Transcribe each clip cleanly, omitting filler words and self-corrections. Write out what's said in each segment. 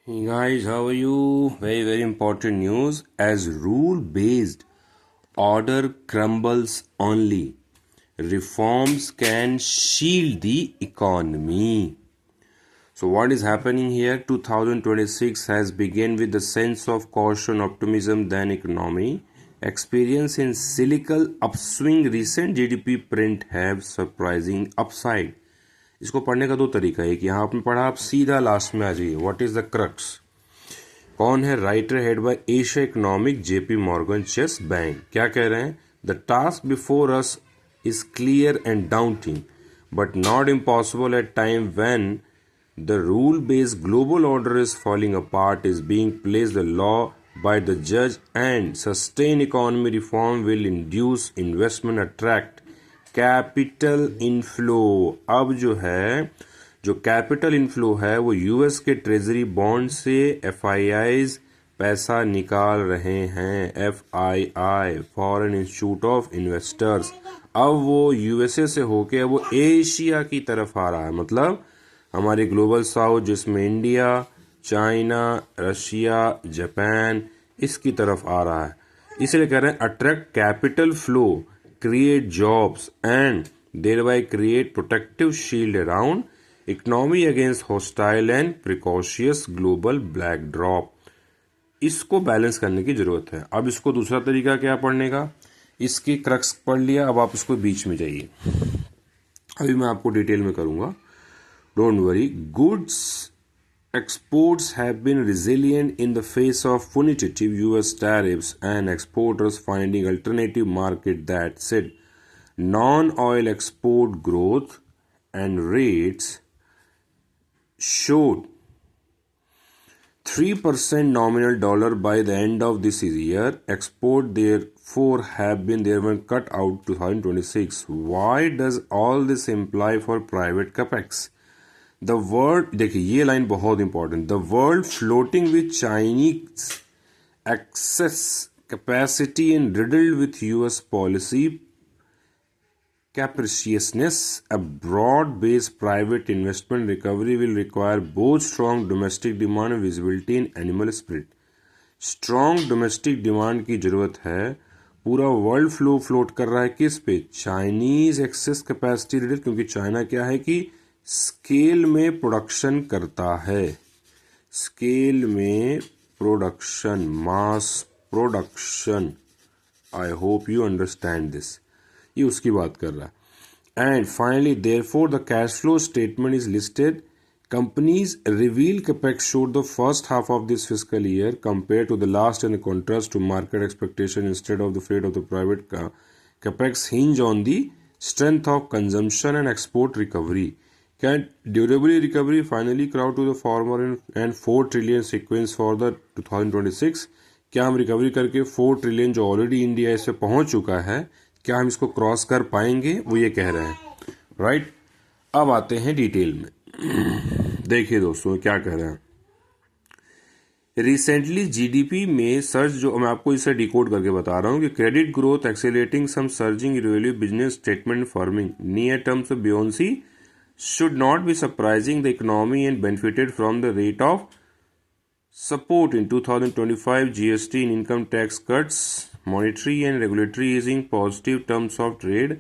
Hey guys, how are you? Very important news. As rule based order crumbles only, reforms can shield the economy. So, what is happening here? 2026 has begun with the sense of caution, optimism, then economy. Experience in cyclical upswing, recent GDP print have surprising upside. इसको पढ़ने का दो तरीका है कि यहाँ आपने पढ़ा, आप सीधा लास्ट में आ जाइए. What is the crux? कौन है? Writer head by Asia economic, JP Morgan Chase bank. क्या कह रहे हैं? The task before us is clear and daunting but not impossible at time when the rule-based global order is falling apart, is being placed the law by the judge, and sustained economy reform will induce investment, attract capital inflow. अब जो capital inflow है वो US के treasury bond से FIIs पैसा निकाल रहे हैं. FII, foreign institute of investors. अब वो यूएसए से होके वो एशिया की तरफ आ रहा है. मतलब हमारे ग्लोबल साउथ जिसमें इंडिया, चाइना, रशिया, जापान, इसकी तरफ आ रहा है. इसलिए कह रहे हैं attract capital flow, create jobs and thereby create protective shield around economy against hostile and precocious global backdrop. इसको बैलेंस करने की जरूरत है. अब इसको दूसरा तरीका क्या पढ़ने का? इसकी क्रक्स पढ़ लिया, अब आप इसको बीच में जाइए. अभी मैं आपको डिटेल में करूंगा. Don't worry. Goods exports have been resilient in the face of punitive US tariffs and exporters finding alternative market. That said, non-oil export growth and rates showed 3% nominal dollar by the end of this year. Export therefore have been cut out 2026. Why does all this imply for private capex? The world, देखिए ये line बहुत important. The world floating with Chinese access capacity and riddled with US policy capriciousness. A broad-based private investment recovery will require both strong domestic demand and visibility in animal spirit. Strong domestic demand की जरूरत है. पूरा world float कर रहा है किस पे? Chinese access capacity riddle, क्योंकि चाइना क्या है कि स्केल में प्रोडक्शन करता है. स्केल में production, mass production. I hope you understand this. ये उसकी बात कर रहा है. And finally therefore the cash flow statement is listed. Companies reveal capex showed the first half of this fiscal year compared to the last and in contrast to market expectation. Instead of the fate of the private capex hinge on the strength of consumption and export recovery. Can durable recovery finally crowd to the former and 4 trillion sequence for the 2026? क्या हम recovery करके 4 trillion जो already India इस पे पहुंच चुका है, क्या हम इसको क्रॉस कर पाएंगे? वो ये कह रहे हैं. राइट. अब आते हैं डिटेल में. देखिए दोस्तों क्या कह रहे हैं. रिसेंटली जीडीपी में सर्च, जो मैं आपको इसे डिकोड करके बता रहा हूँ कि credit growth accelerating, some surging revenue, business statement firming, near terms of buoyancy should not be surprising the economy and benefited from the rate of support in 2025. GST and income tax cuts, monetary and regulatory easing, positive terms of trade,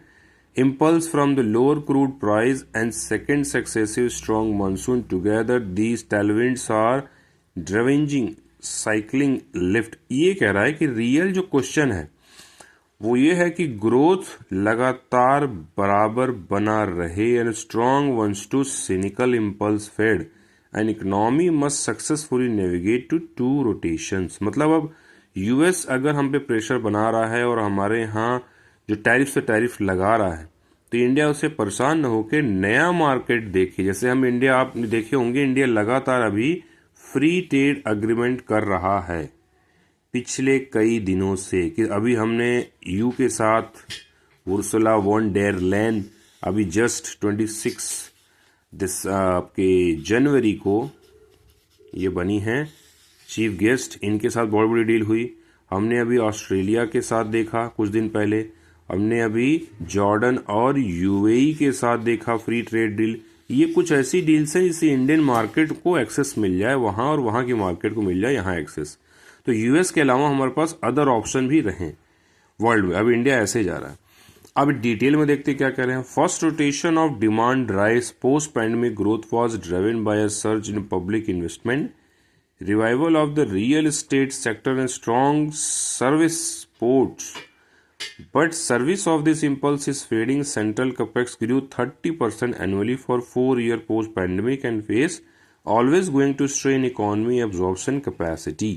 impulse from the lower crude price and second successive strong monsoon. Together these tailwinds are driving cycling lift. ये कह रहा है कि real जो question है वो ये है कि ग्रोथ लगातार बराबर बना रहे and strong once to cynical impulse fed and economy must successfully navigate to rotations. मतलब अब यूएस अगर हम पे प्रेशर बना रहा है और हमारे यहाँ जो टैरिफ से टैरिफ लगा रहा है, तो इंडिया उससे परेशान न होकर नया मार्केट देखे. जैसे हम इंडिया, आप देखे होंगे, इंडिया लगातार अभी फ्री ट्रेड अग्रीमेंट कर रहा है पिछले कई दिनों से. कि अभी हमने यू के साथ उर्सुला वॉन डेर लेन अभी जस्ट 26 आपके जनवरी को ये बनी हैं चीफ गेस्ट. इनके साथ बहुत बड़ी डील हुई. हमने अभी ऑस्ट्रेलिया के साथ देखा कुछ दिन पहले. हमने अभी जॉर्डन और यूएई के साथ देखा फ्री ट्रेड डील. ये कुछ ऐसी डील्स हैं जिससे इंडियन मार्केट को एक्सेस मिल जाए वहाँ और वहाँ की मार्केट को मिल जाए यहाँ एक्सेस। तो यूएस के अलावा हमारे पास अदर ऑप्शन भी रहें वर्ल्ड में। अब इंडिया ऐसे जा रहा है। अब डिटेल में देखते क्या कह रहे हैं। First rotation of demand rise post pandemic growth was driven by a surge in public investment, revival of the real estate sector and strong service ports. But service of this impulse is fading. Central capex grew 30% annually for 4 years post-pandemic and face always going to strain economy absorption capacity.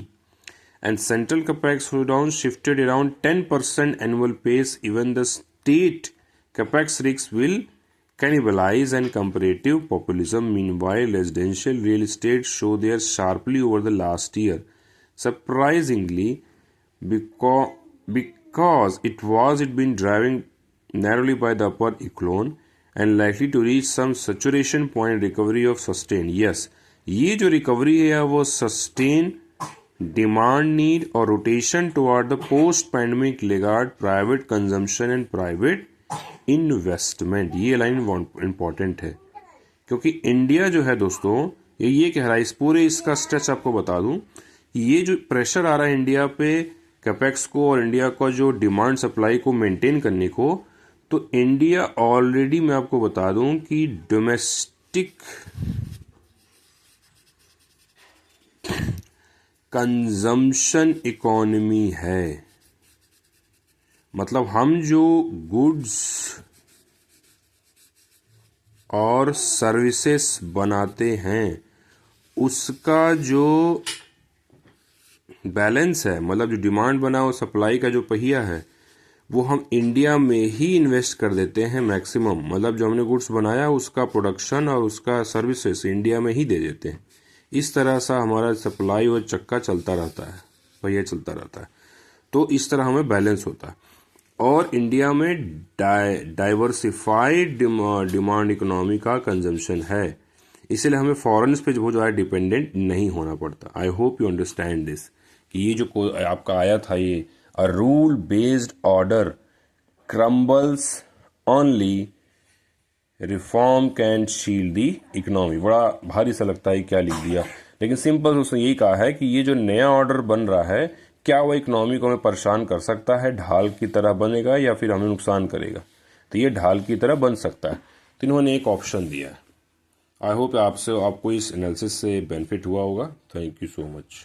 And central capex slowdown shifted around 10% annual pace. Even the state capex risks will cannibalize and comparative populism. Meanwhile, residential real estate show there sharply over the last year, surprisingly, because it been driving narrowly by the upper echelon and likely to reach some saturation point recovery of sustain. Yes, ये जो recovery है वो sustain demand need और rotation toward the post pandemic Lagarde private consumption and private investment. ये line important है क्योंकि India जो है दोस्तों ये कह रहा है, इस पूरे इसका स्ट्रेच आपको बता दूं, ये जो प्रेशर आ रहा है इंडिया पे कैपेक्स को और इंडिया का जो डिमांड सप्लाई को मेंटेन करने को, तो इंडिया ऑलरेडी मैं आपको बता दूं कि डोमेस्टिक कंजम्पशन इकोनॉमी है। मतलब हम जो गुड्स और सर्विसेज बनाते हैं उसका जो बैलेंस है, मतलब जो डिमांड बना और सप्लाई का जो पहिया है वो हम इंडिया में ही इन्वेस्ट कर देते हैं मैक्सिमम। मतलब जो हमने गुड्स बनाया उसका प्रोडक्शन और उसका सर्विसेज इंडिया में ही दे देते हैं। इस तरह सा हमारा सप्लाई और चक्का चलता रहता है, पहिया चलता रहता है। तो इस तरह हमें बैलेंस होता है। और इंडिया में डाइवर्सिफाइड डिमांड इकोनॉमी का कंजम्पशन है, इसलिए हमें फॉरेन पे बहुत ज़्यादा डिपेंडेंट नहीं होना पड़ता। I hope you understand this कि ये जो आपका आया था ये a rule based order crumbles only reform can shield the economy. बड़ा भारी सा लगता है क्या लिख दिया, लेकिन सिंपल उसने यही कहा है कि ये जो नया ऑर्डर बन रहा है क्या वो इकोनॉमी को हमें परेशान कर सकता है, ढाल की तरह बनेगा या फिर हमें नुकसान करेगा। तो ये ढाल की तरह बन सकता है। तो इन्होंने एक ऑप्शन दिया है। आई होप आपको इस एनालिसिस से बेनिफिट हुआ होगा। Thank you so much.